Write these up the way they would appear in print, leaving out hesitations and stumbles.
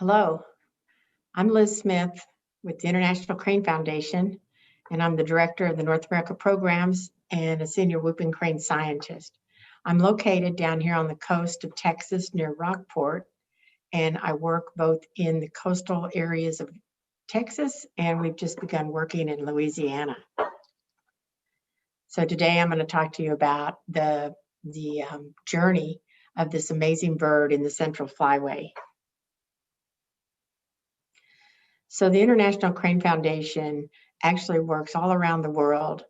Hello, I'm Liz Smith with the International Crane Foundation, and I'm the Director of the North America Programs and a Senior Whooping Crane Scientist. I'm located down here on the coast of Texas near Rockport, and I work both in the coastal areas of Texas, and we've just begun working in Louisiana. So today I'm going to talk to you about the journey of this amazing bird in the Central Flyway. So the International Crane Foundation actually works all around the world.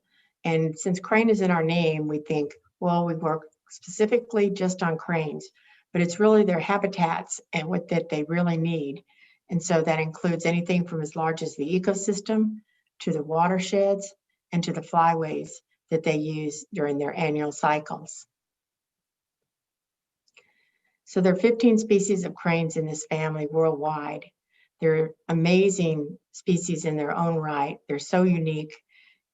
And since crane is in our name, we think, well, we work specifically just on cranes, but it's really their habitats and what that they really need. And so that includes anything from as large as the ecosystem to the watersheds and to the flyways that they use during their annual cycles. So there are 15 species of cranes in this family worldwide. They're amazing species in their own right. They're so unique,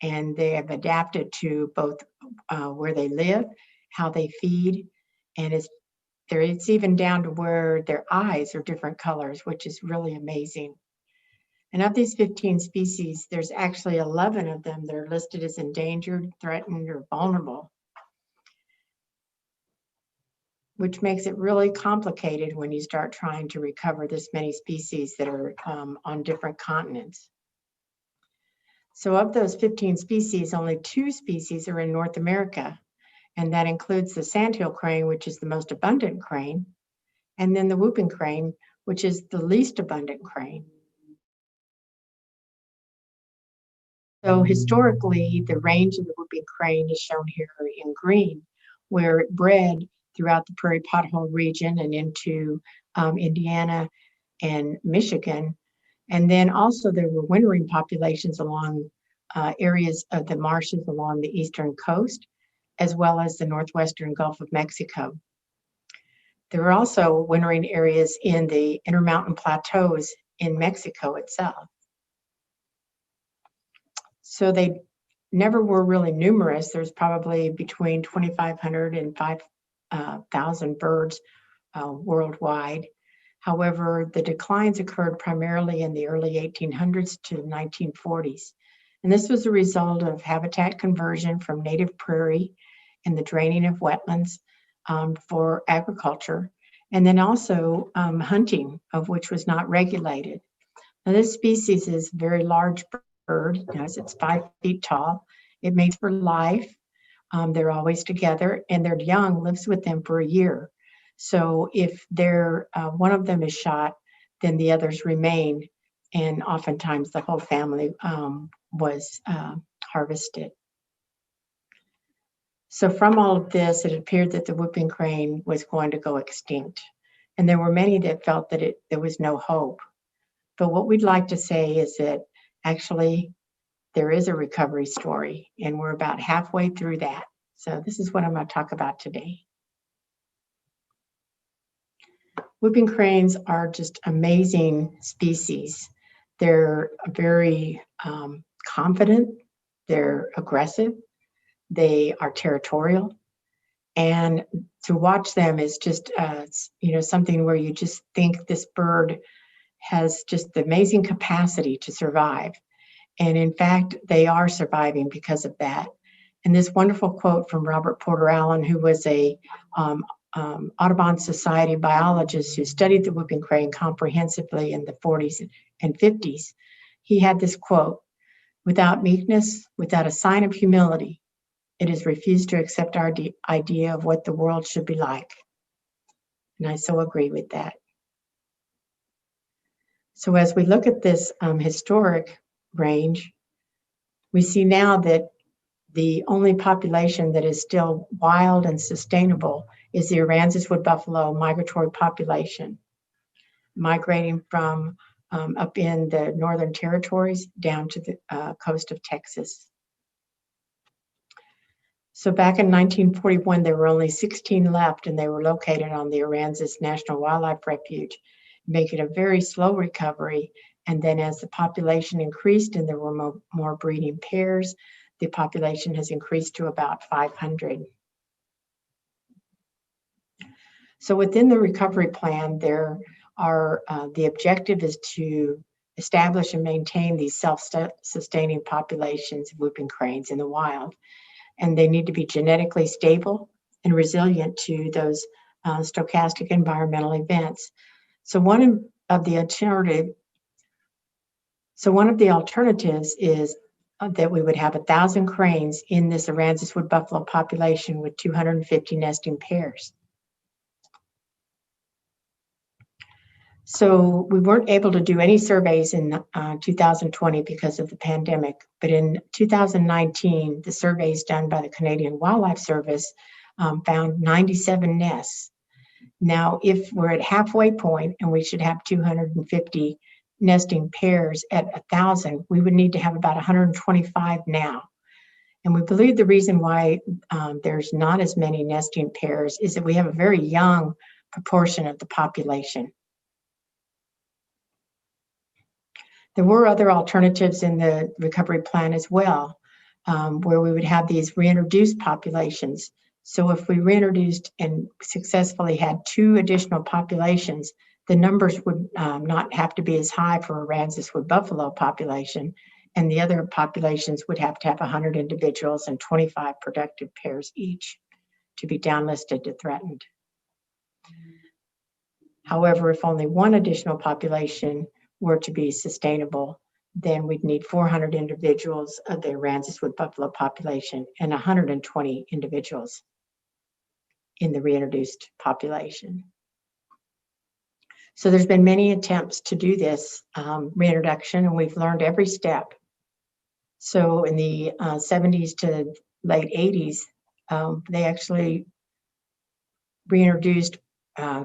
and they have adapted to both where they live, how they feed, and it's even down to where their eyes are different colors, which is really amazing. And of these 15 species, there's actually 11 of them that are listed as endangered, threatened, or vulnerable, which makes it really complicated when you start trying to recover this many species that are on different continents. So of those 15 species, only 2 species are in North America, and that includes the sandhill crane, which is the most abundant crane, and then the whooping crane, which is the least abundant crane. So historically, the range of the whooping crane is shown here in green, where it bred throughout the prairie pothole region and into Indiana and Michigan. And then also there were wintering populations along areas of the marshes along the eastern coast, as well as the northwestern Gulf of Mexico. There were also wintering areas in the Intermountain Plateaus in Mexico itself. So they never were really numerous. There's probably between 2,500 and 5,000 birds worldwide. However, the declines occurred primarily in the early 1800s to 1940s. And this was a result of habitat conversion from native prairie and the draining of wetlands for agriculture, and then also hunting, of which was not regulated. Now, this species is a very large bird, as it's 5 feet tall. It mates for life. They're always together, and their young lives with them for a year. So if one of them is shot, then the others remain, and oftentimes the whole family was harvested. So from all of this, it appeared that the whooping crane was going to go extinct, and there were many that felt that there was no hope. But what we'd like to say is that actually there is a recovery story, and we're about halfway through that. So this is what I'm going to talk about today. Whooping cranes are just amazing species. They're very confident, they're aggressive, they are territorial, and to watch them is just something where you just think this bird has just the amazing capacity to survive. And in fact, they are surviving because of that. And this wonderful quote from Robert Porter Allen, who was a Audubon Society biologist who studied the whooping crane comprehensively in the 40s and 50s. He had this quote: "Without meekness, without a sign of humility, it has refused to accept our idea of what the world should be like." And I so agree with that. So as we look at this historic range, we see now that the only population that is still wild and sustainable is the Aransas wood buffalo migratory population, migrating from up in the northern territories down to the coast of Texas. So back in 1941, there were only 16 left, and they were located on the Aransas National Wildlife Refuge, making a very slow recovery. And then as the population increased and there were more breeding pairs, the population has increased to about 500. So within the recovery plan, there the objective is to establish and maintain these self-sustaining populations of whooping cranes in the wild. And they need to be genetically stable and resilient to those stochastic environmental events. So one of the alternatives is that we would have 1,000 cranes in this Aransas wood buffalo population with 250 nesting pairs. So we weren't able to do any surveys in 2020 because of the pandemic, but in 2019, the surveys done by the Canadian Wildlife Service found 97 nests. Now, if we're at halfway point and we should have 250 nesting pairs at 1,000, we would need to have about 125 now. And we believe the reason why there's not as many nesting pairs is that we have a very young proportion of the population. There were other alternatives in the recovery plan as well, where we would have these reintroduced populations. So if we reintroduced and successfully had 2 additional populations, the numbers would not have to be as high for Aransas wood buffalo population, and the other populations would have to have 100 individuals and 25 productive pairs each to be downlisted to threatened. However, if only 1 additional population were to be sustainable, then we'd need 400 individuals of the Aransas wood buffalo population and 120 individuals in the reintroduced population. So there's been many attempts to do this reintroduction, and we've learned every step. So in the 70s to late 80s, they actually reintroduced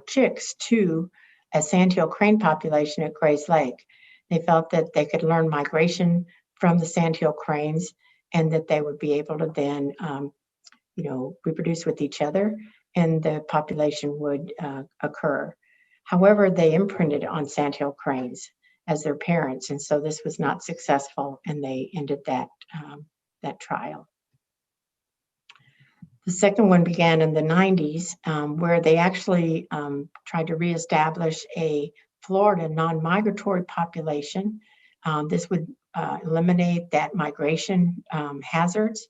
chicks to a sandhill crane population at Grays Lake. They felt that they could learn migration from the sandhill cranes and that they would be able to then, reproduce with each other and the population would occur. However, they imprinted on sandhill cranes as their parents, and so this was not successful, and they ended that trial. The second one began in the 90s, where they actually tried to reestablish a Florida non-migratory population. This would eliminate that migration hazards.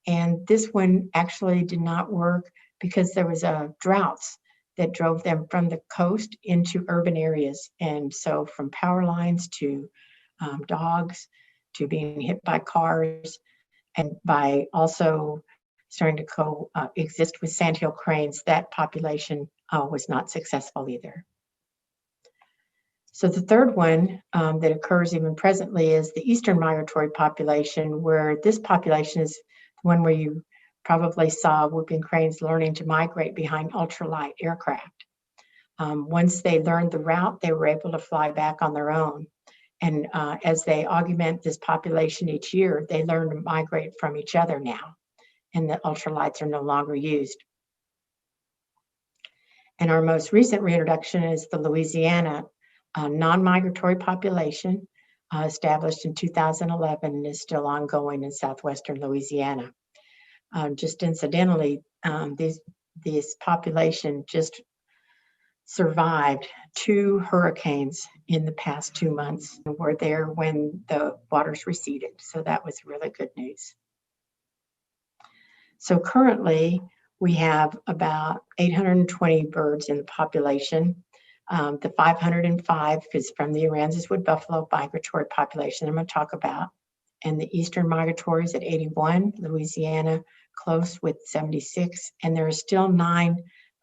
And this one actually did not work because there was droughts that drove them from the coast into urban areas. And so from power lines to dogs to being hit by cars, and by also starting to coexist with sandhill cranes, that population was not successful either. So the third one that occurs even presently is the eastern migratory population, where this population is the one where you probably saw whooping cranes learning to migrate behind ultralight aircraft. Once they learned the route, they were able to fly back on their own. And as they augment this population each year, they learn to migrate from each other now, and the ultralights are no longer used. And our most recent reintroduction is the Louisiana non-migratory population, established in 2011 and is still ongoing in southwestern Louisiana. Just incidentally, this population just survived 2 hurricanes in the past 2 months and were there when the waters receded. So that was really good news. So currently we have about 820 birds in the population. The 505 is from the Aransas wood buffalo migratory population I'm going to talk about. And the eastern migratory is at 81, Louisiana close with 76, and there are still 9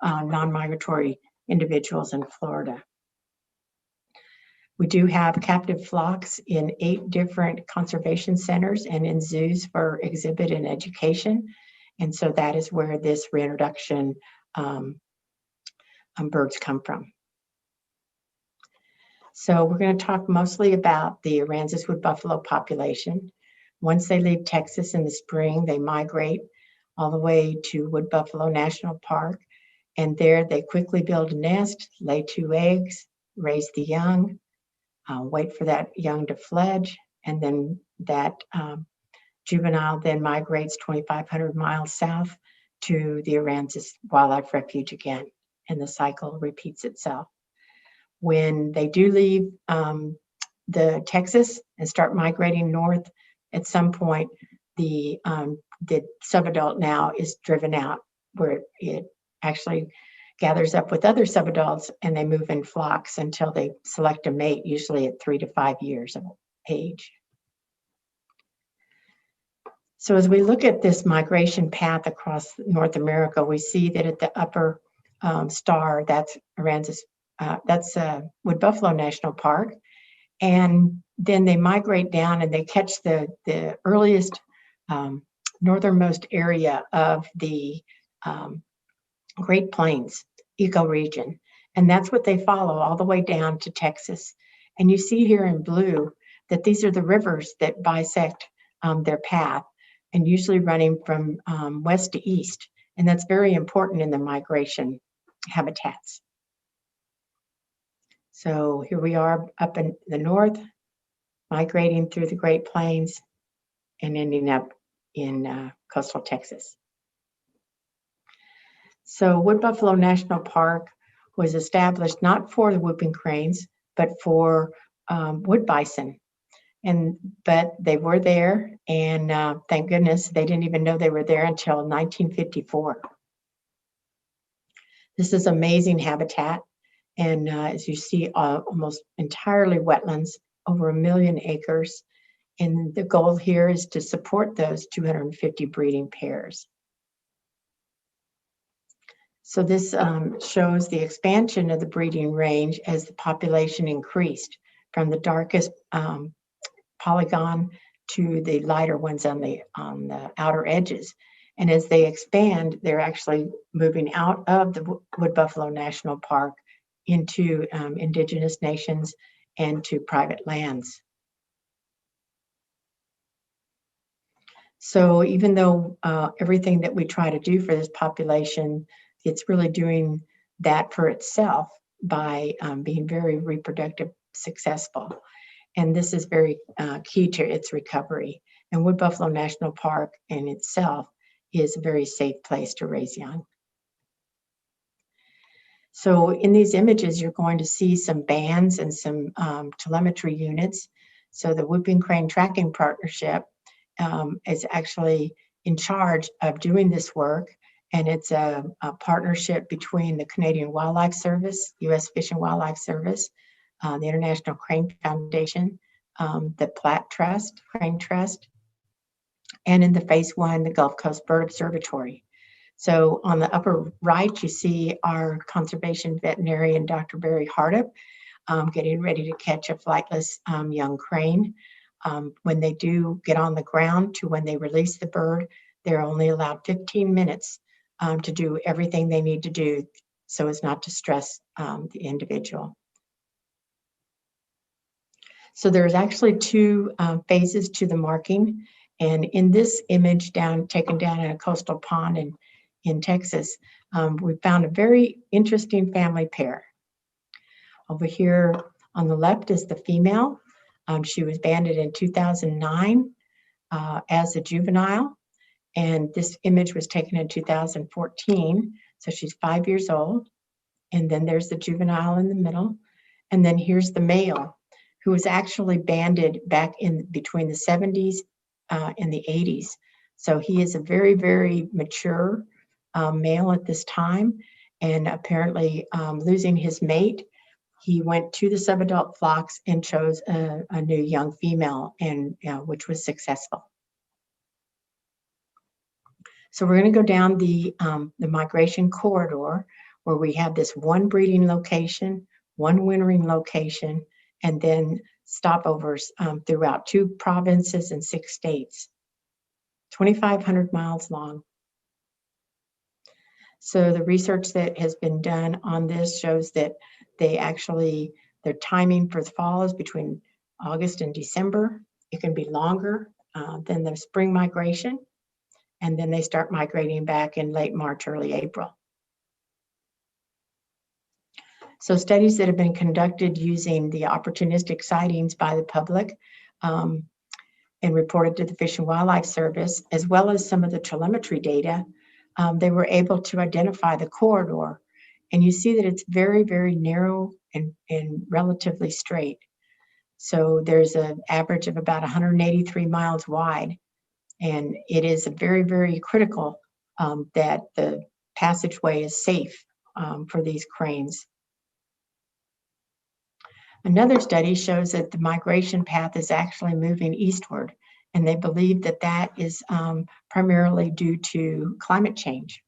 non-migratory individuals in Florida. We do have captive flocks in 8 different conservation centers and in zoos for exhibit and education. And so that is where this reintroduction birds come from. So we're going to talk mostly about the Aransas wood buffalo population. Once they leave Texas in the spring, they migrate all the way to Wood Buffalo National Park. And there they quickly build a nest, lay 2 eggs, raise the young, wait for that young to fledge, and then that juvenile then migrates 2,500 miles south to the Aransas Wildlife Refuge again, and the cycle repeats itself. When they do leave the Texas and start migrating north, at some point, the subadult now is driven out, where it actually gathers up with other subadults and they move in flocks until they select a mate, usually at 3 to 5 years of age. So as we look at this migration path across North America, we see that at the upper star, that's Aransas, that's Wood Buffalo National Park. And then they migrate down and they catch the earliest northernmost area of the Great Plains ecoregion. And that's what they follow all the way down to Texas. And you see here in blue that these are the rivers that bisect their path, and usually running from west to east. And that's very important in the migration habitats. So here we are up in the north, migrating through the Great Plains and ending up in coastal Texas. So Wood Buffalo National Park was established not for the whooping cranes, but for wood bison. But they were there, and thank goodness they didn't even know they were there until 1954. This is amazing habitat, and as you see, almost entirely wetlands, over 1 million acres. And the goal here is to support those 250 breeding pairs. So this shows the expansion of the breeding range as the population increased from the darkest polygon to the lighter ones on the outer edges. And as they expand, they're actually moving out of the Wood Buffalo National Park into indigenous nations and to private lands. So even though everything that we try to do for this population, it's really doing that for itself by being very reproductive successful. And this is very key to its recovery. And Wood Buffalo National Park in itself is a very safe place to raise young. So in these images, you're going to see some bands and some telemetry units. So the Whooping Crane Tracking Partnership is actually in charge of doing this work. And it's a partnership between the Canadian Wildlife Service, U.S. Fish and Wildlife Service, the International Crane Foundation, the Platt Trust, Crane Trust, and in the Phase 1, the Gulf Coast Bird Observatory. So on the upper right, you see our conservation veterinarian, Dr. Barry Hardup, getting ready to catch a flightless young crane. When they do get on the ground to when they release the bird, they're only allowed 15 minutes to do everything they need to do so as not to stress the individual. So there's actually 2 phases to the marking. And in this image taken down in a coastal pond in Texas, we found a very interesting family pair. Over here on the left is the female. She was banded in 2009 as a juvenile. And this image was taken in 2014. So she's 5 years old. And then there's the juvenile in the middle. And then here's the male, who was actually banded back in between the 70s and the 80s. So he is a very, very mature male at this time. And apparently losing his mate, he went to the subadult flocks and chose a new young female, and which was successful. So we're going to go down the migration corridor, where we have this 1 breeding location, 1 wintering location, and then stopovers throughout 2 provinces and 6 states, 2,500 miles long. So the research that has been done on this shows that their timing for the fall is between August and December. It can be longer than the spring migration. And then they start migrating back in late March, early April. So studies that have been conducted using the opportunistic sightings by the public and reported to the Fish and Wildlife Service, as well as some of the telemetry data, they were able to identify the corridor And you see that it's very, very narrow and relatively straight. So there's an average of about 183 miles wide. And it is very, very critical that the passageway is safe for these cranes. Another study shows that the migration path is actually moving eastward, and they believe that that is primarily due to climate change.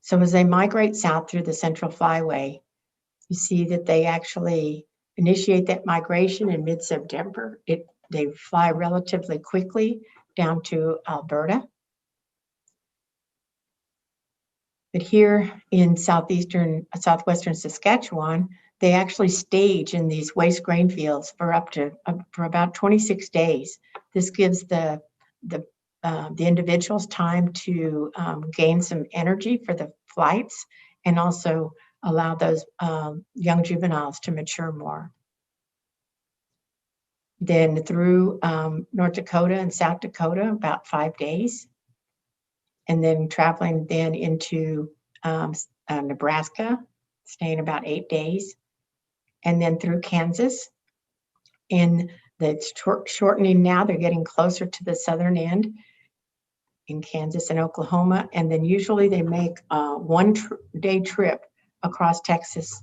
So as they migrate south through the Central Flyway, you see that they actually initiate that migration in mid-September. They fly relatively quickly down to Alberta. But here in southwestern Saskatchewan, they actually stage in these waste grain fields for about 26 days. This gives the individuals time to gain some energy for the flights and also allow those young juveniles to mature more. Then through North Dakota and South Dakota, about 5 days. And then traveling then into Nebraska, staying about 8 days. And then through Kansas. And it's shortening now, they're getting closer to the southern end in Kansas and Oklahoma. And then usually they make a one-day trip across Texas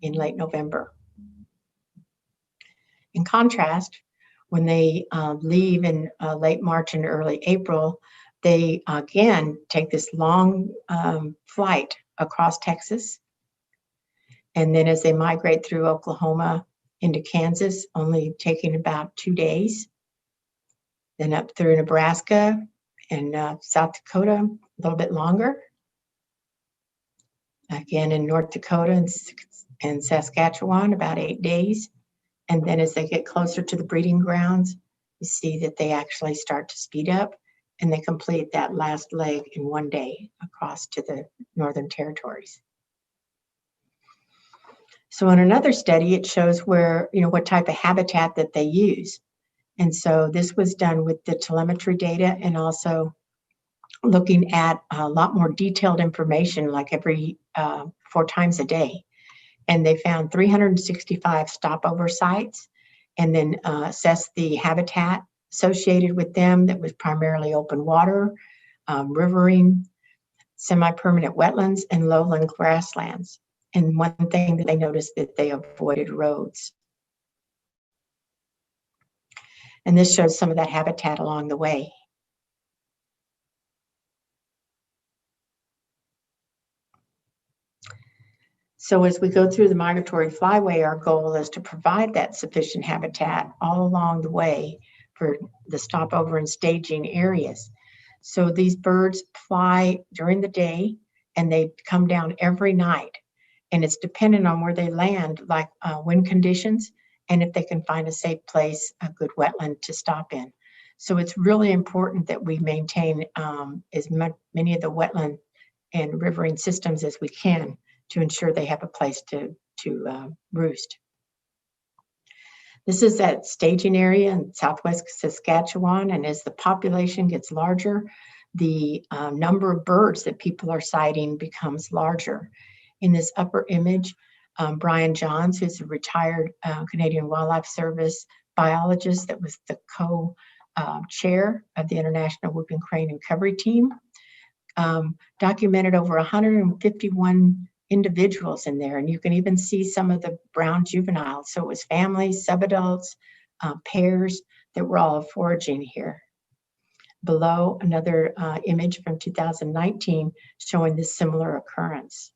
in late November. In contrast, when they leave in late March and early April, they again take this long flight across Texas. And then as they migrate through Oklahoma into Kansas, only taking about 2 days. Then up through Nebraska and South Dakota, a little bit longer. Again, in North Dakota and Saskatchewan, about 8 days. And then as they get closer to the breeding grounds, you see that they actually start to speed up and they complete that last leg in 1 day across to the Northern Territories. So in another study, it shows where, what type of habitat that they use. And so this was done with the telemetry data and also looking at a lot more detailed information, like every 4 times a day. And they found 365 stopover sites and then assessed the habitat associated with them that was primarily open water, riverine, semi-permanent wetlands, and lowland grasslands. And one thing that they noticed that they avoided roads. And this shows some of that habitat along the way. So as we go through the migratory flyway, our goal is to provide that sufficient habitat all along the way for the stopover and staging areas. So these birds fly during the day and they come down every night. And it's dependent on where they land, like wind conditions, and if they can find a safe place, a good wetland to stop in. So it's really important that we maintain as many of the wetland and riverine systems as we can to ensure they have a place to roost. This is that staging area in southwest Saskatchewan, and as the population gets larger, the number of birds that people are sighting becomes larger. In this upper image, Brian Johns, who's a retired Canadian Wildlife Service biologist that was the co-chair of the International Whooping Crane and Recovery Team, documented over 151 individuals in there, and you can even see some of the brown juveniles. So it was families, subadults, pairs that were all foraging here. Below, another image from 2019 showing this similar occurrence.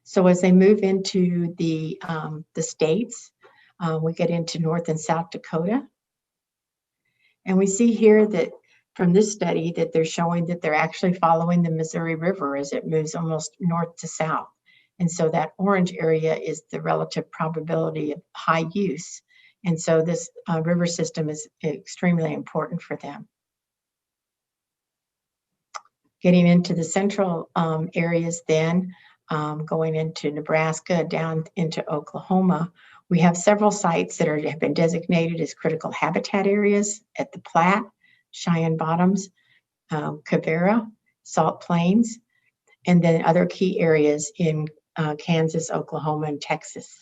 So as they move into the states, we get into North and South Dakota. And we see here that from this study that they're showing that they're actually following the Missouri River as it moves almost north to south. And so that orange area is the relative probability of high use. And so this river system is extremely important for them. Getting into the central areas then, going into Nebraska, down into Oklahoma, we have several sites that have been designated as critical habitat areas at the Platte, Cheyenne Bottoms, Quivira, Salt Plains, and then other key areas in Kansas, Oklahoma, and Texas.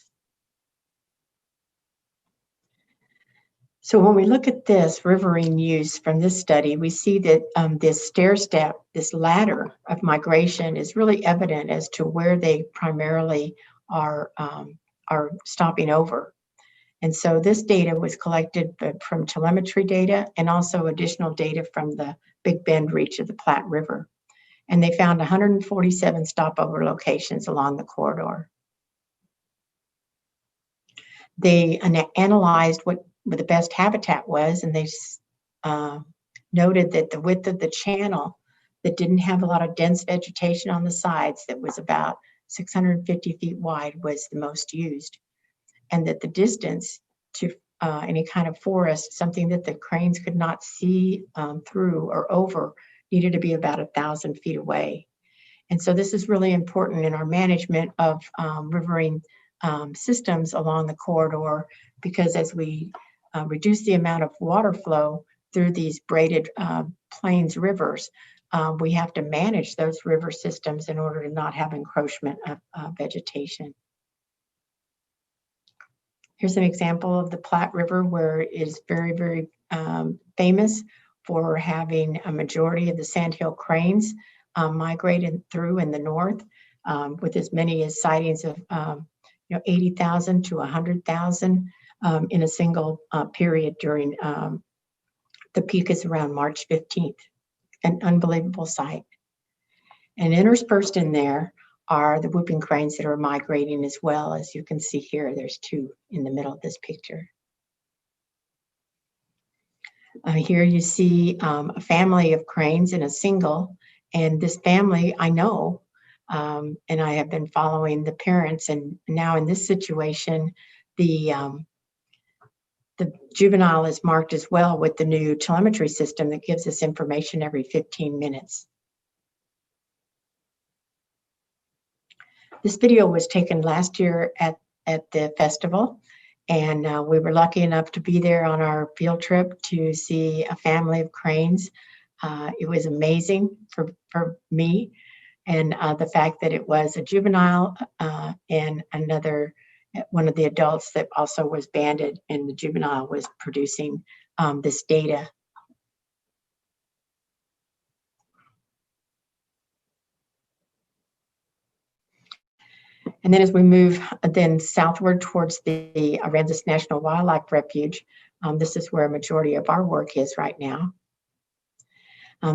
So when we look at this riverine use from this study, we see that this stair step, this ladder of migration is really evident as to where they primarily are stopping over. And so this data was collected from telemetry data and also additional data from the Big Bend reach of the Platte River. And they found 147 stopover locations along the corridor. They analyzed what the best habitat was, and they noted that the width of the channel that didn't have a lot of dense vegetation on the sides, that was about 650 feet wide, was the most used. And that the distance to any kind of forest, something that the cranes could not see through or over, needed to be about 1,000 feet away. And so this is really important in our management of riverine systems along the corridor, because as we reduce the amount of water flow through these braided plains rivers, we have to manage those river systems in order to not have encroachment of vegetation. Here's an example of the Platte River, where it is very, very famous for having a majority of the sandhill cranes migrated through in the north, with as many as sightings of 80,000 to 100,000 in a single period during the peak is around March 15th. An unbelievable sight. And interspersed in there are the whooping cranes that are migrating as well. As you can see here, there's two in the middle of this picture. Here you see a family of cranes in a single, and this family I know, and I have been following the parents, and now in this situation, the juvenile is marked as well with the new telemetry system that gives us information every 15 minutes. This video was taken last year at the festival, and we were lucky enough to be there on our field trip to see a family of cranes. It was amazing for me, and the fact that it was a juvenile and one of the adults that also was banded, and the juvenile was producing this data. And then as we move then southward towards the Aransas National Wildlife Refuge, this is where a majority of our work is right now.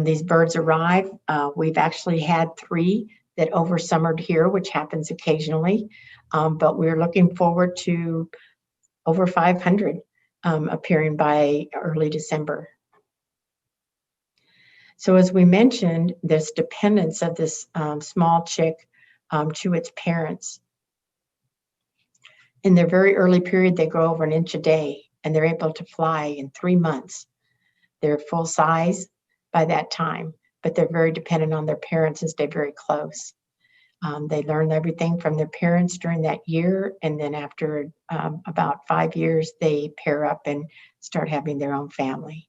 These birds arrive. We've actually had 3 that oversummered here, which happens occasionally, but we're looking forward to over 500 appearing by early December. So as we mentioned, this dependence of this small chick to its parents. In their very early period, they grow over 1 inch a day, and they're able to fly in 3 months. They're full size by that time, but they're very dependent on their parents and stay very close. They learn everything from their parents during that year, and then after about 5 years, they pair up and start having their own family.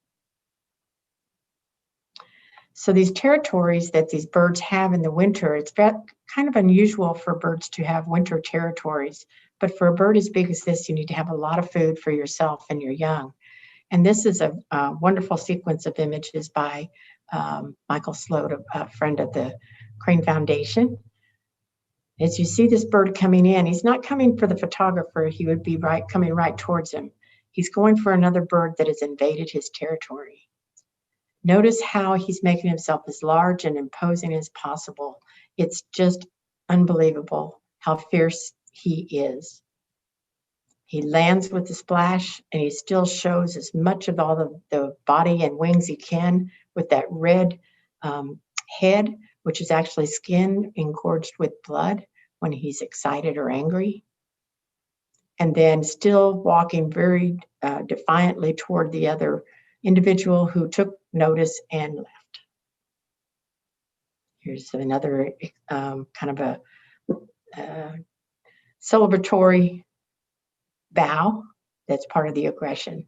So these territories that these birds have in the winter, it's kind of unusual for birds to have winter territories, but for a bird as big as this, you need to have a lot of food for yourself and your young. And this is a wonderful sequence of images by Michael Sloat, a friend of the Crane Foundation. As you see this bird coming in, he's not coming for the photographer. He would be coming right towards him. He's going for another bird that has invaded his territory. Notice how he's making himself as large and imposing as possible. It's just unbelievable how fierce he is. He lands with a splash, and he still shows as much of all the body and wings he can, with that red head, which is actually skin engorged with blood when he's excited or angry. And then still walking very defiantly toward the other individual who took notice and left. Here's another kind of a celebratory bow that's part of the aggression.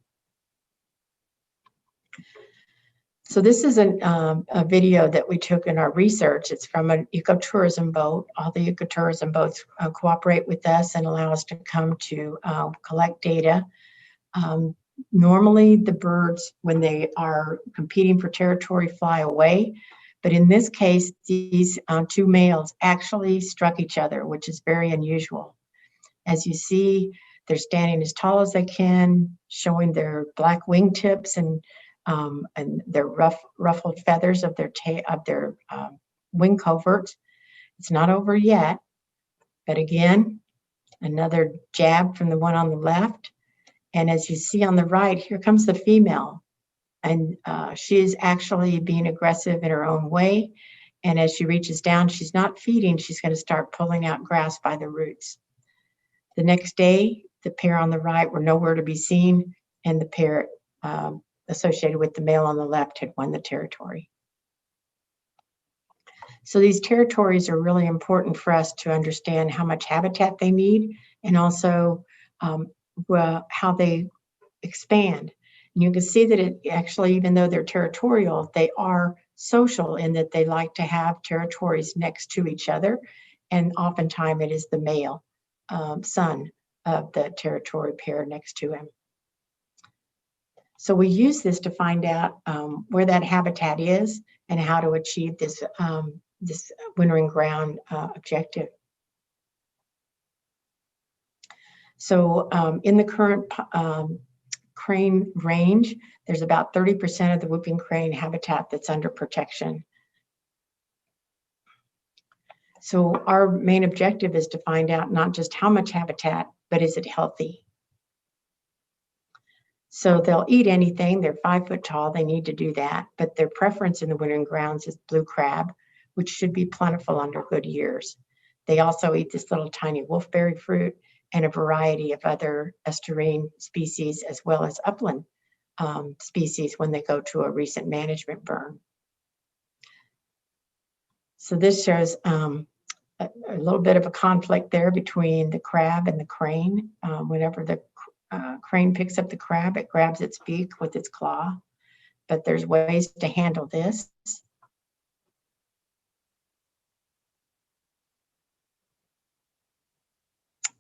So this is a video that we took in our research. It's from an ecotourism boat. All the ecotourism boats cooperate with us and allow us to come to collect data. Normally the birds, when they are competing for territory, fly away. But in this case, these two males actually struck each other, which is very unusual. As you see, they're standing as tall as they can, showing their black wingtips and their ruffled feathers of their wing coverts. It's not over yet, but again, another jab from the one on the left. And as you see on the right, here comes the female, and she is actually being aggressive in her own way. And as she reaches down, she's not feeding, she's going to start pulling out grass by the roots. The next day, the pair on the right were nowhere to be seen, and the pair associated with the male on the left had won the territory. So these territories are really important for us to understand how much habitat they need, and also how they expand. And you can see that it actually, even though they're territorial, they are social in that they like to have territories next to each other, and oftentimes it is the male son of the territory pair next to him. So we use this to find out where that habitat is and how to achieve this, this wintering ground objective. So in the current crane range, there's about 30% of the whooping crane habitat that's under protection. So our main objective is to find out not just how much habitat, but is it healthy? So they'll eat anything. They're 5 foot tall. They need to do that. But their preference in the wintering grounds is blue crab, which should be plentiful under good years. They also eat this little tiny wolfberry fruit and a variety of other estuarine species, as well as upland species when they go to a recent management burn. So this shows a little bit of a conflict there between the crab and the crane. Whenever the crane picks up the crab, it grabs its beak with its claw, but there's ways to handle this.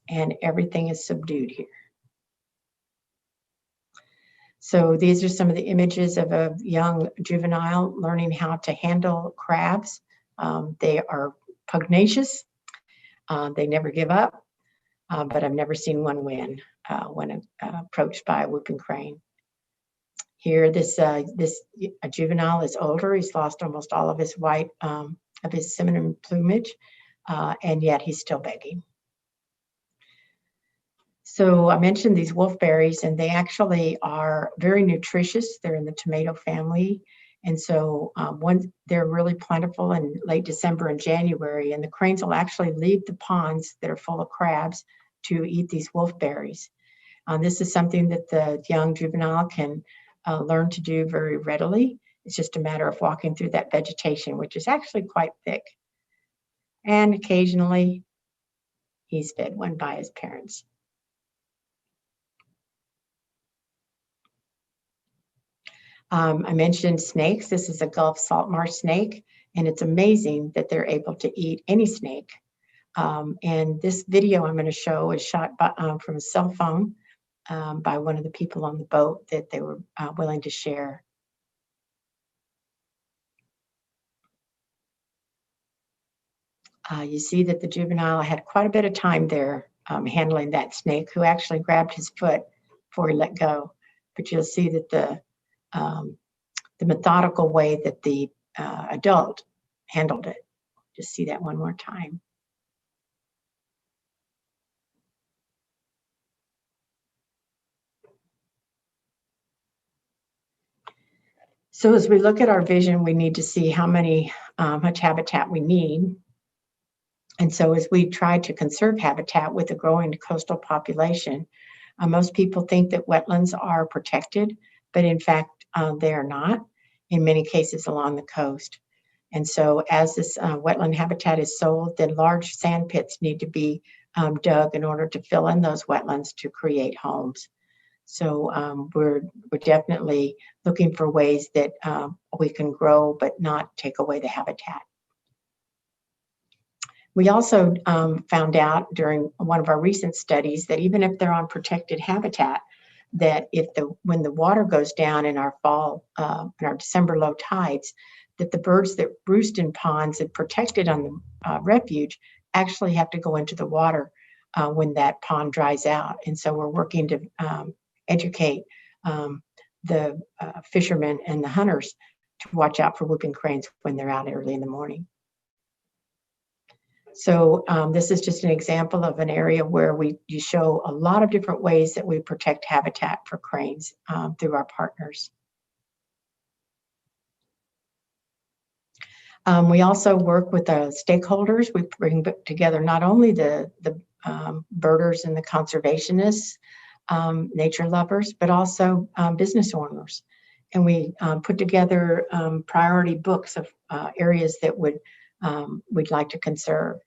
And everything is subdued here. So these are some of the images of a young juvenile learning how to handle crabs. They are pugnacious. They never give up, but I've never seen one win when approached by a whooping crane. Here, this juvenile is older. He's lost almost all of his white, of his cinnamon plumage, and yet he's still begging. So I mentioned these wolfberries, and they actually are very nutritious. They're in the tomato family. And so they're really plentiful in late December and January, and the cranes will actually leave the ponds that are full of crabs to eat these wolfberries. This is something that the young juvenile can learn to do very readily. It's just a matter of walking through that vegetation, which is actually quite thick. And occasionally, he's fed one by his parents. I mentioned snakes. This is a Gulf salt marsh snake, and it's amazing that they're able to eat any snake. And this video I'm going to show is shot by, from a cell phone by one of the people on the boat that they were willing to share. You see that the juvenile had quite a bit of time there handling that snake, who actually grabbed his foot before he let go. But you'll see that the methodical way that the adult handled it. Just see that one more time. So as we look at our vision, we need to see how much habitat we need. And so as we try to conserve habitat with a growing coastal population, most people think that wetlands are protected, but in fact, they are not in many cases along the coast. And so as this wetland habitat is sold, then large sand pits need to be dug in order to fill in those wetlands to create homes. So we're definitely looking for ways that we can grow but not take away the habitat. We also found out during one of our recent studies that even if they're on protected habitat, that when the water goes down in our fall, in our December low tides, that the birds that roost in ponds and protected on the refuge actually have to go into the water when that pond dries out. And so we're working to educate the fishermen and the hunters to watch out for whooping cranes when they're out early in the morning. So this is just an example of an area where you show a lot of different ways that we protect habitat for cranes through our partners. We also work with the stakeholders. We bring together not only the birders and the conservationists, nature lovers, but also business owners. And we put together priority books of areas that we'd like to conserve.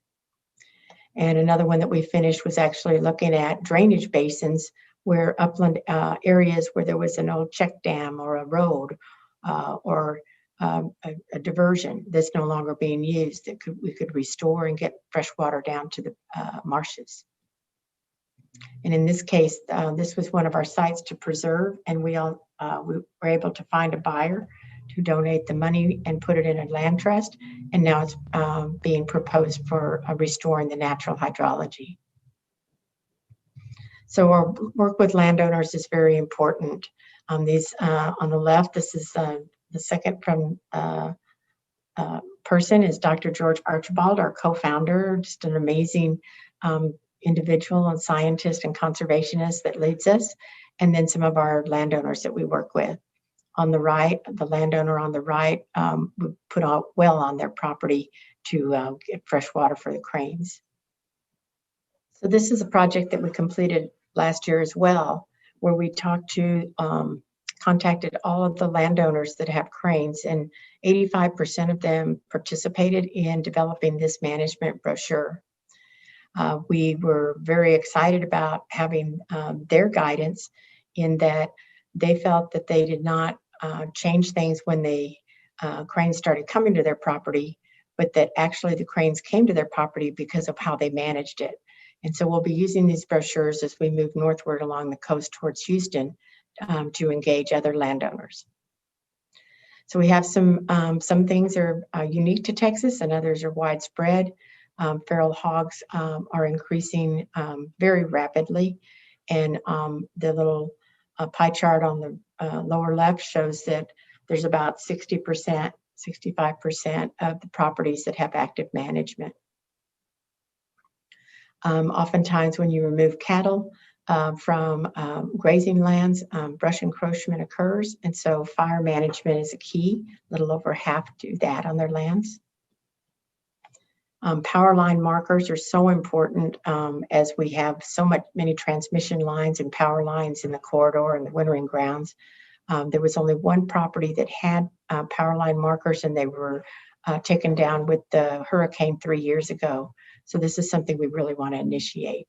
And another one that we finished was actually looking at drainage basins, where upland areas where there was an old check dam or a road or a diversion that's no longer being used, that we could restore and get fresh water down to the marshes. And in this case, this was one of our sites to preserve, and we were able to find a buyer to donate the money and put it in a land trust, and now it's being proposed for restoring the natural hydrology. So our work with landowners is very important. On the left, this is the second from person is Dr. George Archibald, our co-founder, just an amazing individual and scientist and conservationist that leads us, and then some of our landowners that we work with. On the right, the landowner on the right would put a well on their property to get fresh water for the cranes. So this is a project that we completed last year as well, where we contacted all of the landowners that have cranes, and 85% of them participated in developing this management brochure. We were very excited about having their guidance, in that they felt that they did not change things when the cranes started coming to their property, but that actually the cranes came to their property because of how they managed it. And so we'll be using these brochures as we move northward along the coast towards Houston to engage other landowners. So we have some things are unique to Texas, and others are widespread. Feral hogs are increasing very rapidly, and the little pie chart on the lower left shows that there's about 60%, 65% of the properties that have active management. Oftentimes when you remove cattle from grazing lands, brush encroachment occurs, and so fire management is a key. A little over half do that on their lands. Powerline markers are so important as we have many transmission lines and power lines in the corridor and the wintering grounds. There was only one property that had powerline markers, and they were taken down with the hurricane 3 years ago. So this is something we really want to initiate.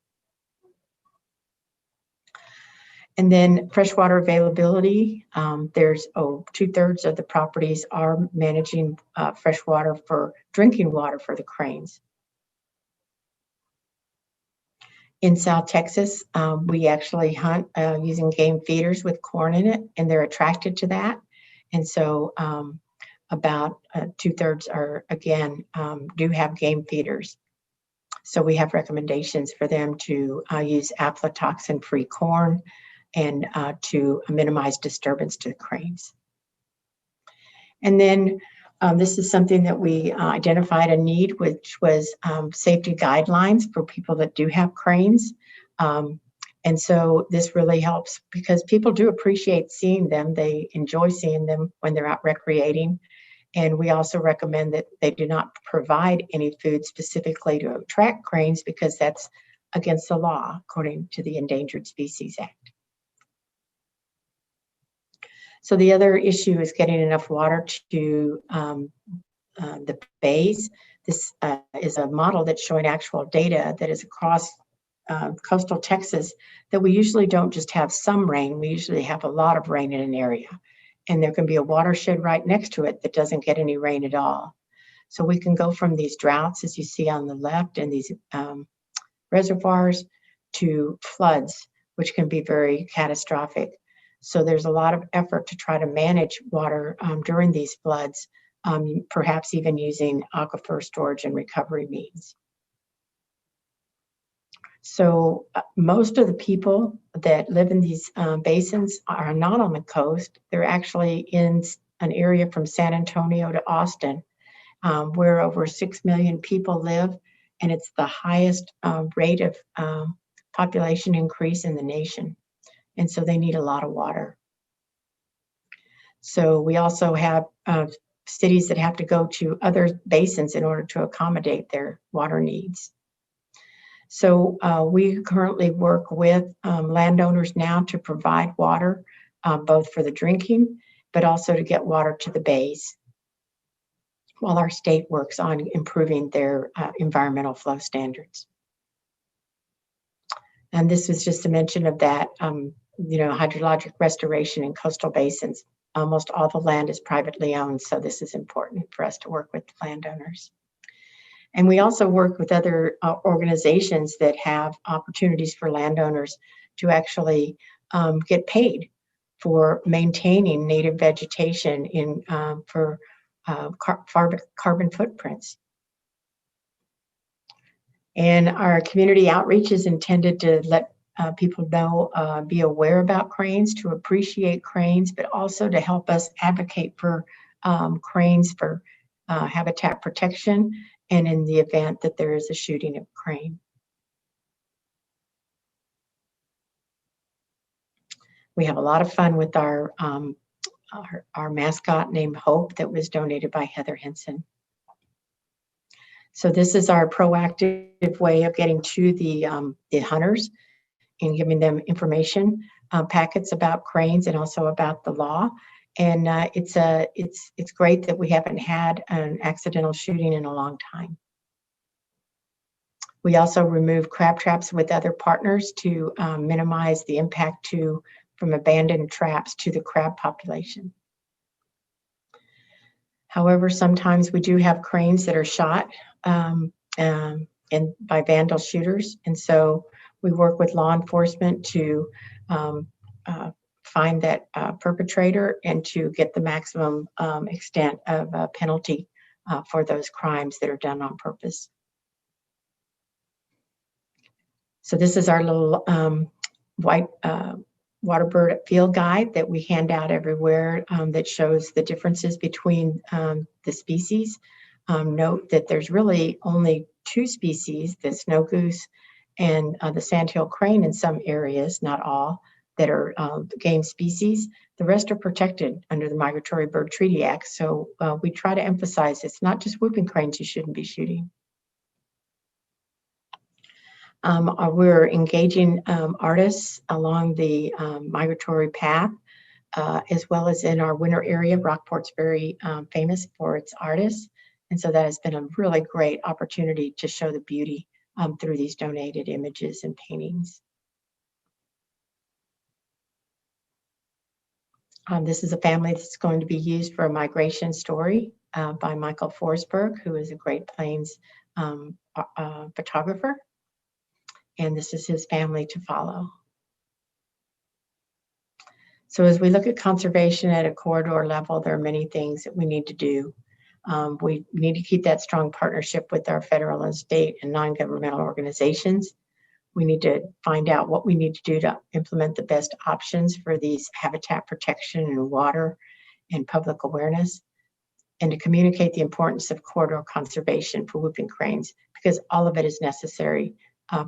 And then freshwater availability. There's 2/3 of the properties are managing freshwater for drinking water for the cranes. In South Texas, we actually hunt using game feeders with corn in it, and they're attracted to that. And so about 2/3 are, again, do have game feeders. So we have recommendations for them to use aflatoxin-free corn and to minimize disturbance to the cranes. And then this is something that we identified a need, which was safety guidelines for people that do have cranes. And so this really helps because people do appreciate seeing them. They enjoy seeing them when they're out recreating. And we also recommend that they do not provide any food specifically to attract cranes, because that's against the law, according to the Endangered Species Act. So the other issue is getting enough water to the bays. This is a model that's showing actual data that is across coastal Texas that we usually don't just have some rain, we usually have a lot of rain in an area. And there can be a watershed right next to it that doesn't get any rain at all. So we can go from these droughts, as you see on the left, and these reservoirs to floods, which can be very catastrophic. So there's a lot of effort to try to manage water during these floods, perhaps even using aquifer storage and recovery means. So most of the people that live in these basins are not on the coast. They're actually in an area from San Antonio to Austin, where over 6 million people live, and it's the highest rate of population increase in the nation. And so they need a lot of water. So we also have cities that have to go to other basins in order to accommodate their water needs. So we currently work with landowners now to provide water, both for the drinking, but also to get water to the bays, while our state works on improving their environmental flow standards. And this is just a mention of that, hydrologic restoration in coastal basins. Almost all the land is privately owned, so this is important for us to work with landowners. And we also work with other organizations that have opportunities for landowners to actually get paid for maintaining native vegetation for carbon footprints. And our community outreach is intended to let people know, be aware about cranes, to appreciate cranes, but also to help us advocate for cranes for habitat protection, and in the event that there is a shooting of crane. We have a lot of fun with our mascot named Hope that was donated by Heather Henson. So this is our proactive way of getting to the hunters and giving them information packets about cranes and also about the law. And it's great that we haven't had an accidental shooting in a long time. We also remove crab traps with other partners to minimize the impact from abandoned traps to the crab population. However, sometimes we do have cranes that are shot by vandal shooters, and so we work with law enforcement to find that perpetrator and to get the maximum extent of penalty for those crimes that are done on purpose. So this is our little white waterbird field guide that we hand out everywhere that shows the differences between the species. Note that there's really only 2 species, the snow goose and the sandhill crane in some areas, not all, that are game species. The rest are protected under the Migratory Bird Treaty Act. So we try to emphasize it's not just whooping cranes you shouldn't be shooting. We're engaging artists along the migratory path, as well as in our winter area. Rockport's very famous for its artists. And so that has been a really great opportunity to show the beauty through these donated images and paintings. This is a family that's going to be used for a migration story by Michael Forsberg, who is a Great Plains photographer. And this is his family to follow. So as we look at conservation at a corridor level, there are many things that we need to do. We need to keep that strong partnership with our federal and state and non-governmental organizations. We need to find out what we need to do to implement the best options for these habitat protection and water and public awareness, and to communicate the importance of corridor conservation for whooping cranes, because all of it is necessary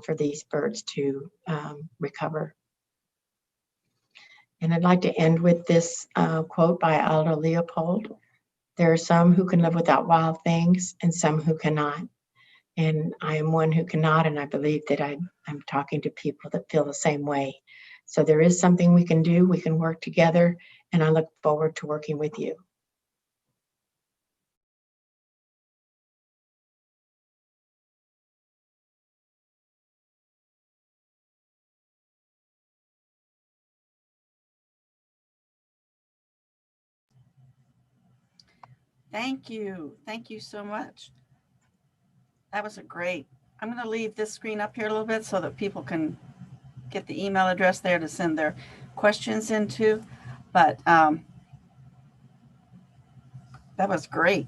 for these birds to recover. And I'd like to end with this quote by Aldo Leopold. There are some who can live without wild things and some who cannot. And I am one who cannot, and I believe that I'm talking to people that feel the same way. So there is something we can do, we can work together, and I look forward to working with you. Thank you. Thank you so much. That was a great. I'm going to leave this screen up here a little bit so that people can get the email address there to send their questions into. But that was great.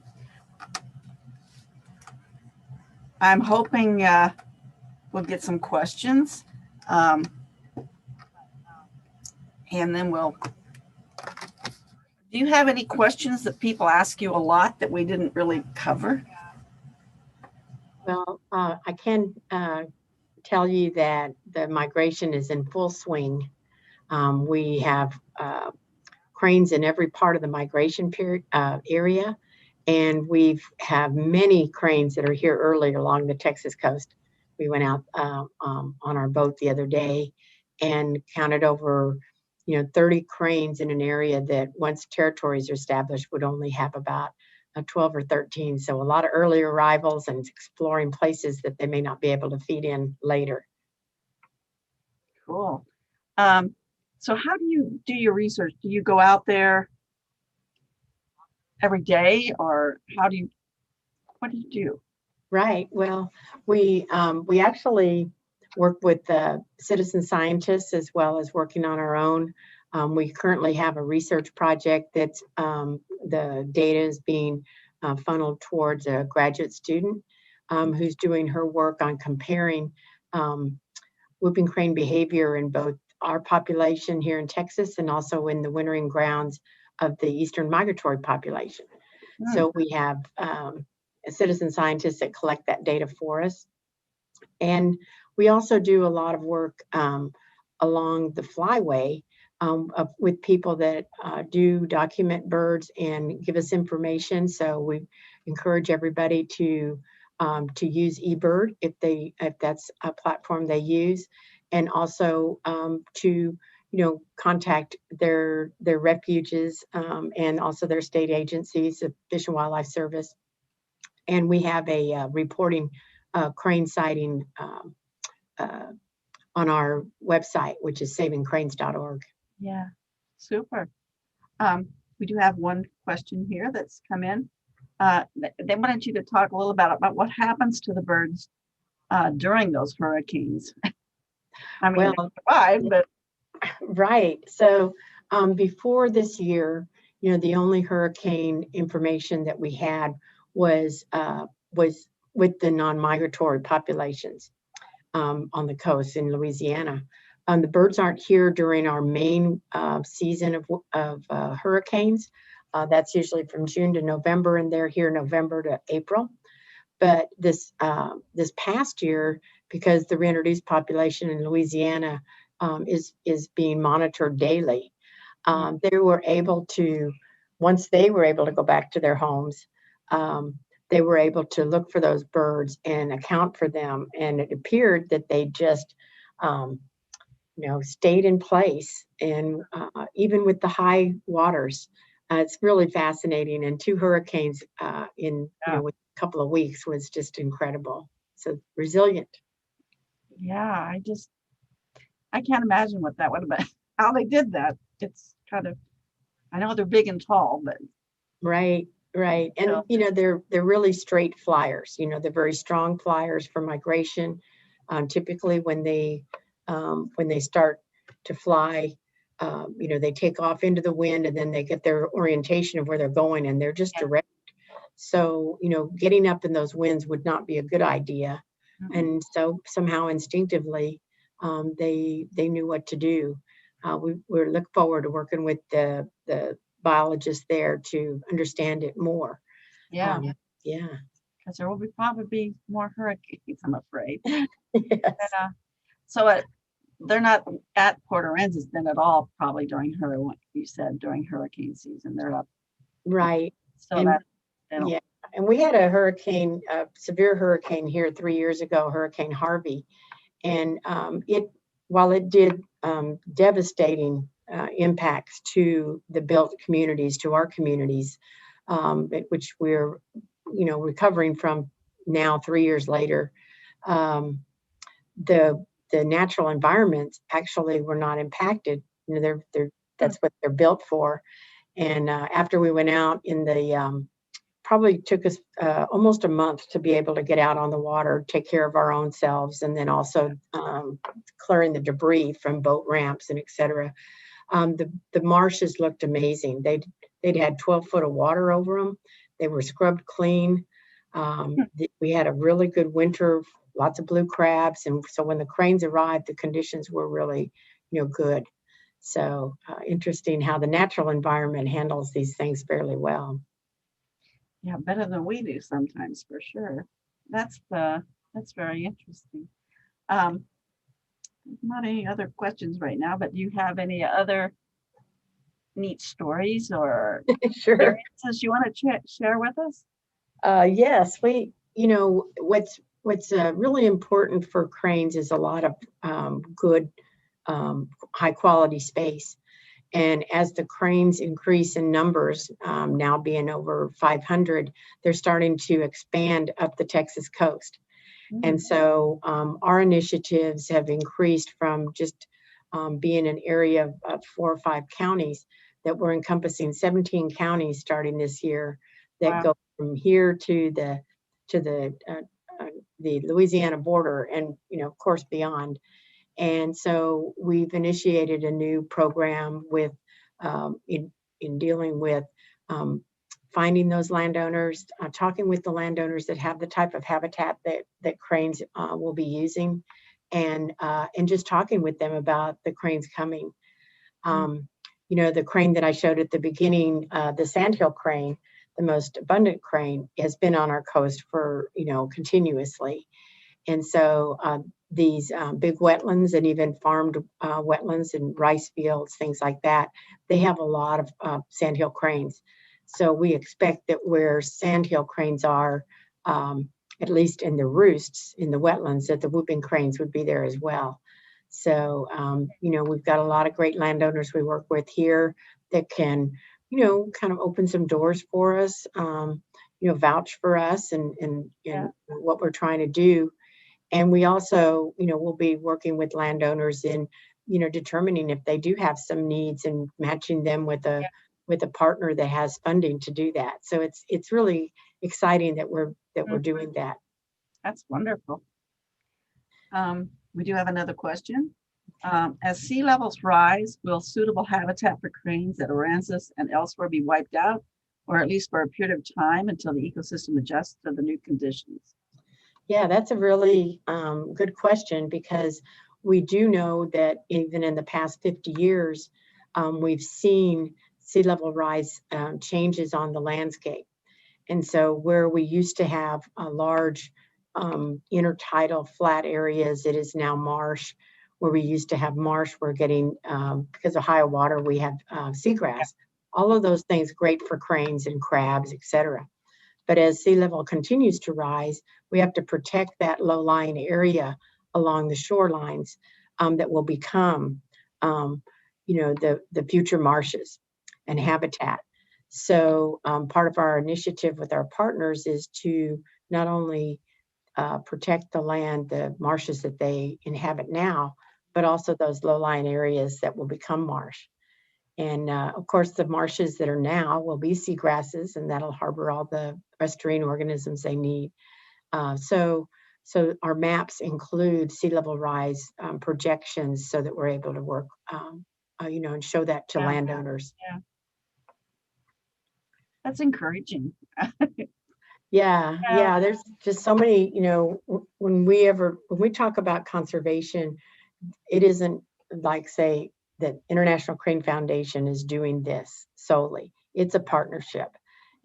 I'm hoping we'll get some questions, um, and then we'll. Do you have any questions that people ask you a lot that we didn't really cover? Well, I can tell you that the migration is in full swing. We have cranes in every part of the migration area, and we have many cranes that are here early along the Texas coast. We went out on our boat the other day and counted over, 30 cranes in an area that once territories are established would only have about 12 or 13. So a lot of early arrivals and exploring places that they may not be able to feed in later. Cool. Um, so how do you do your research? Do you go out there every day, or how do you? What do you do? Right. Well, we actually work with citizen scientists as well as working on our own. We currently have a research project that's the data is being funneled towards a graduate student who's doing her work on comparing um, whooping crane behavior in both our population here in Texas and also in the wintering grounds of the eastern migratory population. Hmm. So we have citizen scientists that collect that data for us. And we also do a lot of work along the Flyway with people that do document birds and give us information. So we encourage everybody to use eBird if that's a platform they use, and also to contact their refuges and also their state agencies, the Fish and Wildlife Service. And we have a reporting crane sighting uh, on our website, which is savingcranes.org. Yeah, super. Um, we do have one question here that's come in. They wanted you to talk a little about what happens to the birds during those hurricanes. I mean, they Well, survive, but right. So before this year, the only hurricane information that we had was with the non-migratory populations on the coast in Louisiana. The birds aren't here during our main season of hurricanes. That's usually from June to November, and they're here November to April. But this past year, because the reintroduced population in Louisiana is being monitored daily, they were able to, once they were able to go back to their homes, um, they were able to look for those birds and account for them. And it appeared that they just, um, stayed in place. And even with the high waters, it's really fascinating. And two hurricanes in, yeah, with a couple of weeks was just incredible. So resilient. yeah. I can't imagine what that would have been. How they did that. It's kind of. I know they're big and tall, but Right, right. And still, they're really straight flyers. They're very strong flyers for migration. Typically when they start to fly, they take off into the wind and then they get their orientation of where they're going and they're just yeah. direct. So, getting up in those winds would not be a good idea. Mm-mm. And so somehow instinctively, they knew what to do. We look forward to working with the biologists there to understand it more. Yeah, Um, yeah. because there will be probably more hurricanes. I'm afraid. Yes. So they're not at Port Aransas then at all. Probably during hurricane. You said during hurricane season, they're up. Right. So And that they don't. yeah. And we had a hurricane, a severe hurricane here 3 years ago, Hurricane Harvey. And while it did devastating impacts to the built communities, to our communities, which we're, recovering from now 3 years later, um, the the natural environments actually were not impacted. They're Hmm. that's what they're built for. And after we went out in the probably took us almost a month to be able to get out on the water, take care of our own selves, and then also clearing the debris from boat ramps and et cetera. The marshes looked amazing. They'd had 12 foot of water over them. They were scrubbed clean. We had a really good winter, lots of blue crabs. And so when the cranes arrived, the conditions were really, good. So interesting how the natural environment handles these things fairly well. Yeah, better than we do sometimes, for sure. That's very interesting. Not any other questions right now, but do you have any other neat stories or Sure. experiences you want to share with us? Yes, what's really important for cranes is a lot of good, high quality space. And as the cranes increase in numbers, now being over 500, they're starting to expand up the Texas coast. And so our initiatives have increased from just being an area of 4 or 5 counties that we're encompassing 17 counties starting this year that go from here to the Louisiana border and, of course, beyond. And so we've initiated a new program with in dealing with finding those landowners, talking with the landowners that have the type of habitat that cranes will be using, and just talking with them about the cranes coming. The crane that I showed at the beginning, the sandhill crane, the most abundant crane, has been on our coast for continuously. And so these big wetlands and even farmed wetlands and rice fields, things like that, they have a lot of sandhill cranes. So we expect that where sandhill cranes are, at least in the roosts in the wetlands, that the whooping cranes would be there as well. So, we've got a lot of great landowners we work with here that can, kind of open some doors for us, vouch for us and what we're trying to do. And we also, we'll be working with landowners in, determining if they do have some needs and matching them with a partner that has funding to do that. So it's really exciting that we're doing that. That's wonderful. We do have another question. As sea levels rise, will suitable habitat for cranes at Aransas and elsewhere be wiped out, or at least for a period of time until the ecosystem adjusts to the new conditions? Yeah, that's a really good question, because we do know that even in the past 50 years, we've seen sea level rise changes on the landscape. And so where we used to have a large intertidal flat areas, it is now marsh. Where we used to have marsh, we're getting, because of higher water, we have seagrass. All of those things great for cranes and crabs, et cetera. But as sea level continues to rise, we have to protect that low-lying area along the shorelines that will become, the future marshes and habitat. So part of our initiative with our partners is to not only protect the land, the marshes that they inhabit now, but also those low-lying areas that will become marsh. And of course, the marshes that are now will be seagrasses, and that'll harbor all the restoring organisms they need. So our maps include sea level rise projections so that we're able to work, and show that to landowners. Yeah. That's encouraging. Yeah, there's just so many, when we talk about conservation, it isn't like, say, that International Crane Foundation is doing this solely. It's a partnership.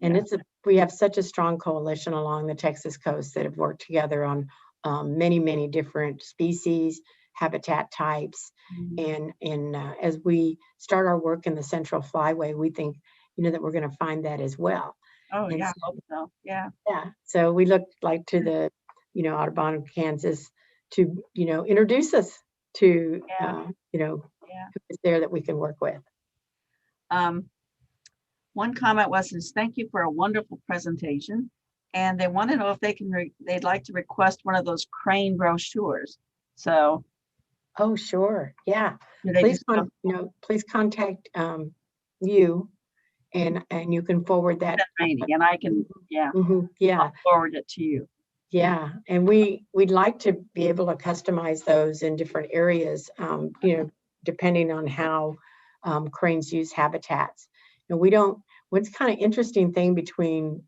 And we have such a strong coalition along the Texas coast that have worked together on many, many different species, habitat types. And as we start our work in the Central Flyway, we think, that we're going to find that as well. Oh, and I hope so. Yeah. So we look like to the, Audubon, Kansas, to, introduce us to, who is there that we can work with. One comment was, thank you for a wonderful presentation. And they want to know if they can, they'd like to request one of those crane brochures. So. Oh, sure. Yeah. Please contact you, and you can forward that. Rainy, and I can, yeah, Yeah. I'll forward it to you. Yeah, and we'd like to be able to customize those in different areas, you know, depending on how cranes use habitats. And we don't. What's kind of interesting thing between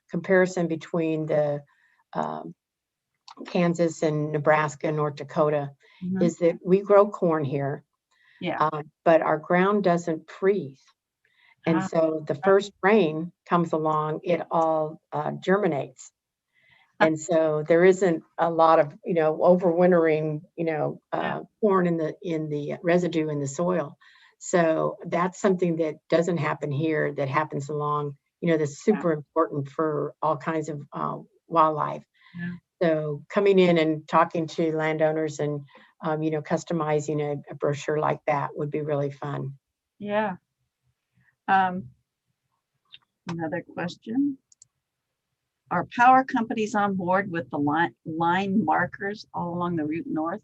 comparison between the Kansas and Nebraska, North Dakota, is that we grow corn here, Yeah. but our ground doesn't freeze. And so the first rain comes along, it all germinates. And so there isn't a lot of, you know, overwintering, you know, corn in the residue in the soil. So that's something that doesn't happen here, that happens along, you know, that's super important for all kinds of wildlife. Yeah. So coming in and talking to landowners and, you know, customizing a brochure like that would be really fun. Yeah. Another question. Are power companies on board with the line markers all along the route north?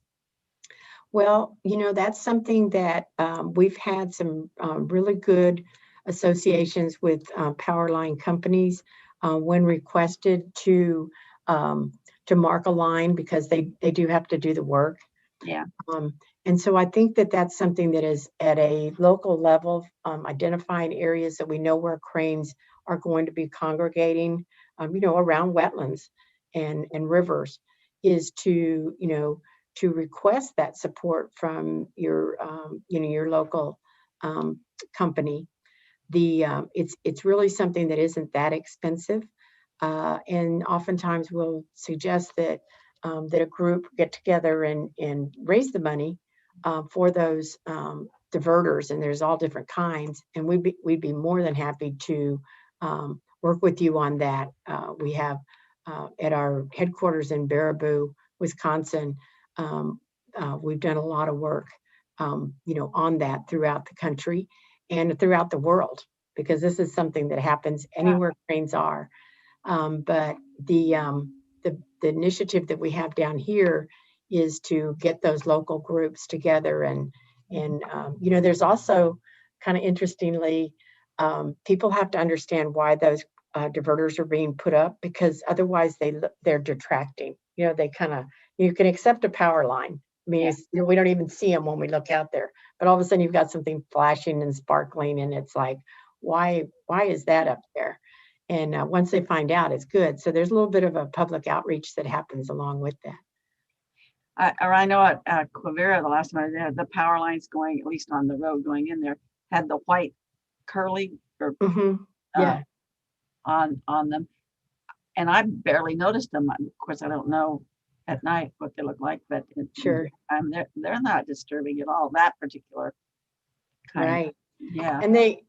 Well, you know, that's something that we've had some really good associations with power line companies when requested to mark a line, because they do have to do the work. Yeah. And so I think that that's something that is at a local level, identifying areas that we know where cranes are going to be congregating, you know, around wetlands and rivers, is to, you know, to request that support from your, you know, your local company. It's really something that isn't that expensive, and oftentimes we'll suggest that that a group get together and raise the money for those diverters, and there's all different kinds, and we'd be more than happy to work with you on that. We have at our headquarters in Baraboo, Wisconsin, we've done a lot of work, you know, on that throughout the country and throughout the world, because this is something that happens anywhere cranes are. But the initiative that we have down here is to get those local groups together, and you know, there's also kind of interestingly, people have to understand why those diverters are being put up, because otherwise they're detracting. You know, they kind of, you can accept a power line. I mean, you know, we don't even see them when we look out there, but all of a sudden you've got something flashing and sparkling, and it's like, why is that up there? And once they find out, it's good. So there's a little bit of a public outreach that happens along with that. I know at Quivira, the last time I was there, the power lines going, at least on the road going in there, had the white curly or on them, and I barely noticed them. Of course, I don't know at night what they look like, but Sure, they're not disturbing at all, that particular kind. right. Yeah. And they,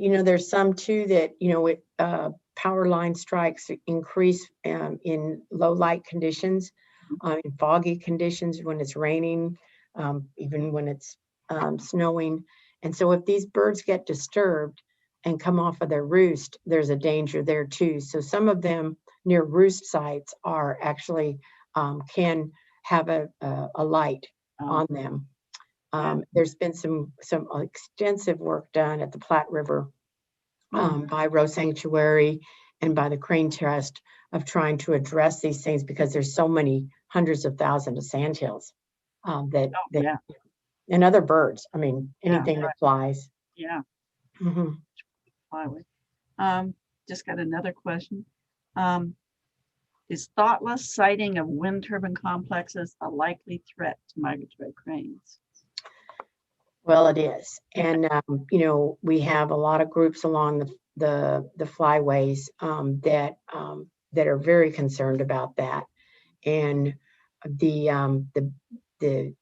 you know, there's some too that, you know, power line strikes increase in low light conditions, in foggy conditions, when it's raining, even when it's snowing. And so if these birds get disturbed and come off of their roost, there's a danger there too. So some of them near roost sites are actually can have a light on them. There's been some extensive work done at the Platte River by Rose Sanctuary and by the Crane Trust of trying to address these things, because there's so many hundreds of thousands of sandhills that and other birds. I mean, anything that flies. Yeah. Mm-hmm. Flyway. Just got another question. Is thoughtless sighting of wind turbine complexes a likely threat to migratory cranes? Well, it is. And, you know, we have a lot of groups along the flyways that are very concerned about that. And the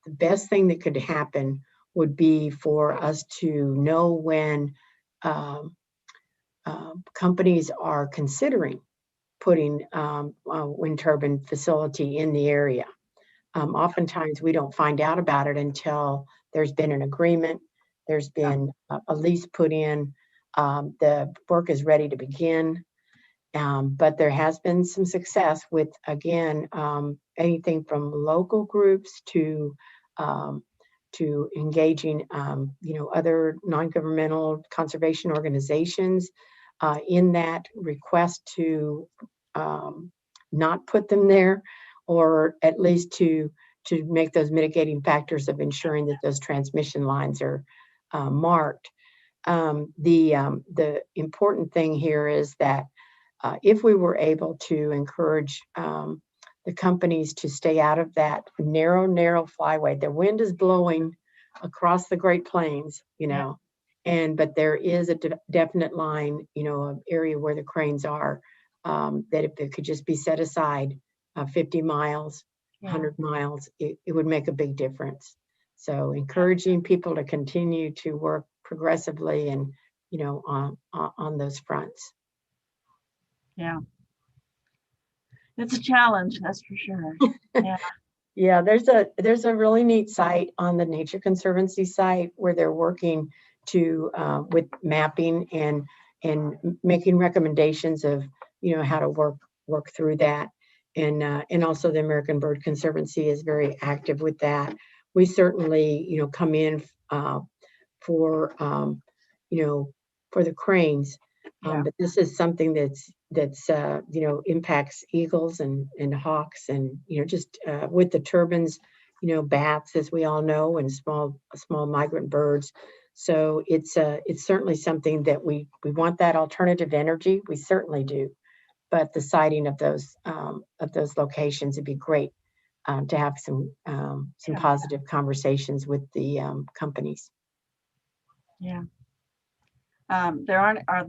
best thing that could happen would be for us to know when companies are considering putting a wind turbine facility in the area. Oftentimes we don't find out about it until there's been an agreement, there's been a lease put in, the work is ready to begin. But there has been some success with, again, anything from local groups to engaging, other non-governmental conservation organizations in that request to not put them there, or at least to make those mitigating factors of ensuring that those transmission lines are marked. The important thing here is that if we were able to encourage the companies to stay out of that narrow flyway, the wind is blowing across the Great Plains, but there is a definite line, an area where the cranes are, that if it could just be set aside 50 miles, 100 miles, it would make a big difference. So encouraging people to continue to work progressively and, on those fronts. Yeah. It's a challenge, that's for sure. Yeah. Yeah, there's a really neat site on the Nature Conservancy site where they're working to with mapping and making recommendations of how to work through that, and also the American Bird Conservancy is very active with that. We certainly come in for the cranes, but this is something that's impacts eagles and hawks, and just with the turbines, bats, as we all know, and small migrant birds. So it's certainly something that we want, that alternative energy. We certainly do, but the siting of those locations would be great to have some positive conversations with the companies. Yeah. Are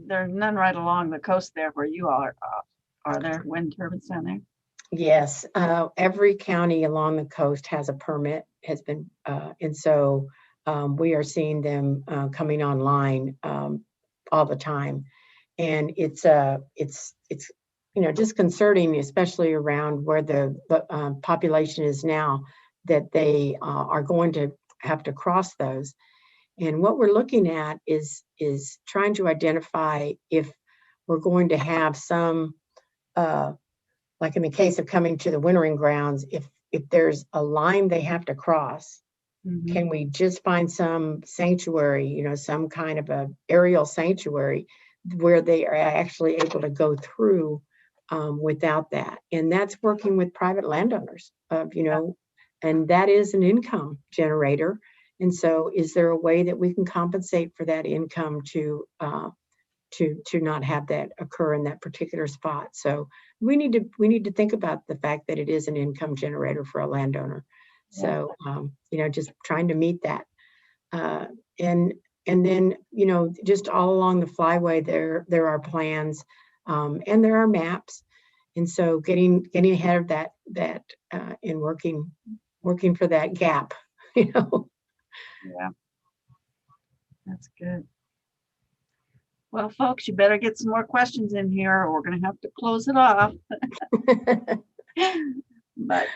there none right along the coast there where you are there wind turbines down there? Yes, every county along the coast has a permit, and so we are seeing them coming online all the time, and it's disconcerting, especially around where the population is now, that they are going to have to cross those. And what we're looking at is trying to identify if we're going to have some, like in the case of coming to the wintering grounds, if there's a line they have to cross, can we just find some sanctuary, some kind of a aerial sanctuary where they are actually able to go through without that? And that's working with private landowners, and that is an income generator. And so is there a way that we can compensate for that income to not have that occur in that particular spot? So we need to think about the fact that it is an income generator for a landowner. So just trying to meet that, and then just all along the flyway there are plans, and there are maps, and so getting ahead of that and working for that gap. Yeah, that's good. Well, folks, you better get some more questions in here, or we're going to have to close it off. But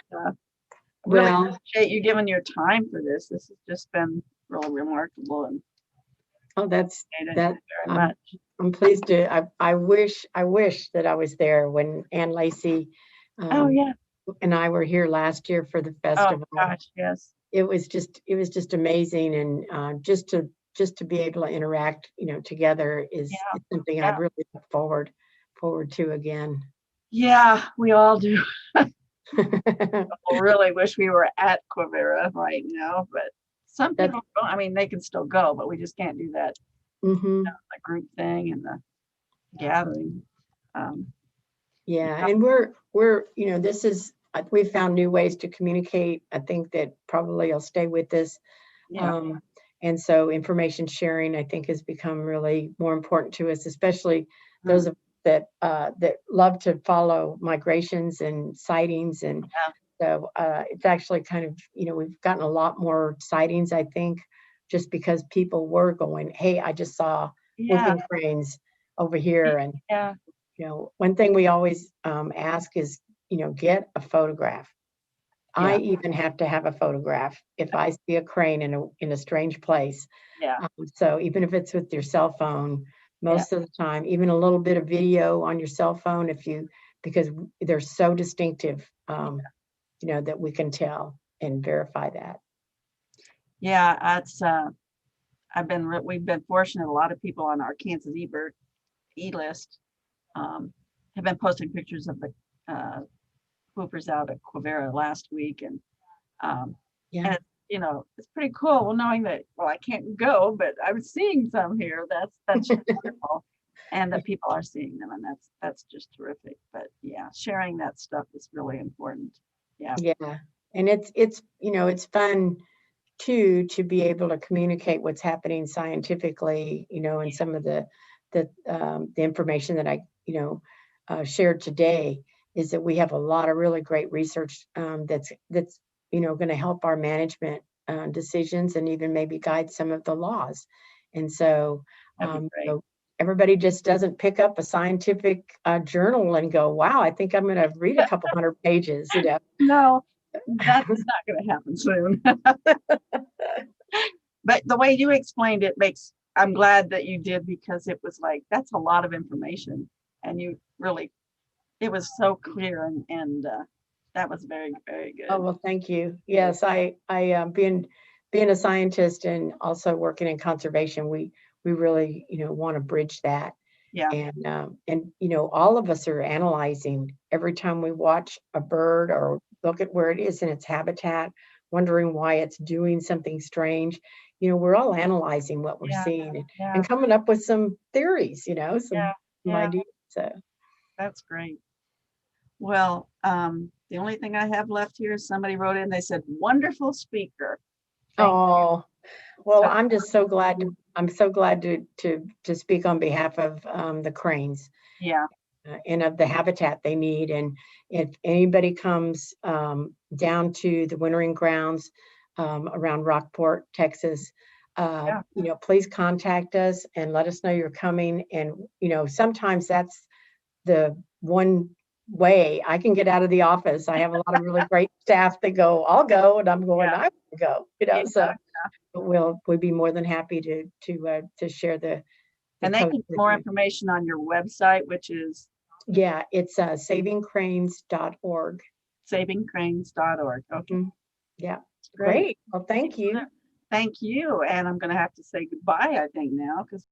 really appreciate you giving your time for this. This has just been really remarkable. And that's very much. I'm pleased to. I wish that I was there when Ann Lacey and I were here last year for the festival. Oh gosh, yes. It was just amazing, and just to be able to interact, together is something I'd really look forward to again. Yeah, we all do. I really wish we were at Quivira right now, but some people don't. I mean, they can still go, but we just can't do that. The group thing and the gathering. And we're this is. We've found new ways to communicate. I think that probably will stay with us. And so information sharing, I think, has become really more important to us, especially those that love to follow migrations and sightings. And so it's actually kind of, we've gotten a lot more sightings, I think, just because people were going, hey, I just saw whooping cranes over here. And, one thing we always ask is, get a photograph. I even have to have a photograph if I see a crane in a strange place. So even if it's with your cell phone, most of the time, even a little bit of video on your cell phone, because they're so distinctive, that we can tell and verify that. Yeah, that's we've been fortunate. A lot of people on our Kansas eBird list have been posting pictures of the whoopers out at Quivira last week, and Yeah. it's, you know, it's pretty cool. Well, knowing that, well, I can't go, but I'm seeing some here. That's just wonderful, and that people are seeing them, and that's just terrific. But yeah, sharing that stuff is really important. Yeah. Yeah. And it's you know, it's fun too to be able to communicate what's happening scientifically, you know, and some of the information that I, you know, shared today is that we have a lot of really great research that's you know, going to help our management decisions and even maybe guide some of the laws. And so That'd be you great. know, everybody just doesn't pick up a scientific journal and go, wow, I think I'm going to read a couple hundred pages, you know. No, that's not going to happen soon. But the way you explained it I'm glad that you did, because it was like, that's a lot of information, and you really, it was so clear, and that was very, very good. Oh, well, thank you. Yes, I being a scientist and also working in conservation, we really, you know, want to bridge that. Yeah. And you know, all of us are analyzing every time we watch a bird or look at where it is in its habitat, wondering why it's doing something strange. You know, we're all analyzing what we're Yeah. seeing Yeah. and coming up with some theories, you know, some Yeah. ideas. So That's great. Well, the only thing I have left here is somebody wrote in, they said, wonderful speaker. Thank oh, well, So- I'm just so glad I'm so glad to speak on behalf of the cranes Yeah. and of the habitat they need. And if anybody comes down to the wintering grounds around Rockport, Texas, Yeah. you know, please contact us and let us know you're coming. And you know, sometimes that's the one way I can get out of the office. I have a lot of really great staff that go, I'll go, and I'm going, Yeah. I want to go, you know. Yeah. So we'd be more than happy to share the And they post can get with more you. information on your website, which is Yeah, it's savingcranes.org. savingcranes.org. Okay. Yeah, Great. great. Well, thank you. Thank you. And I'm going to have to say goodbye, I think, now, because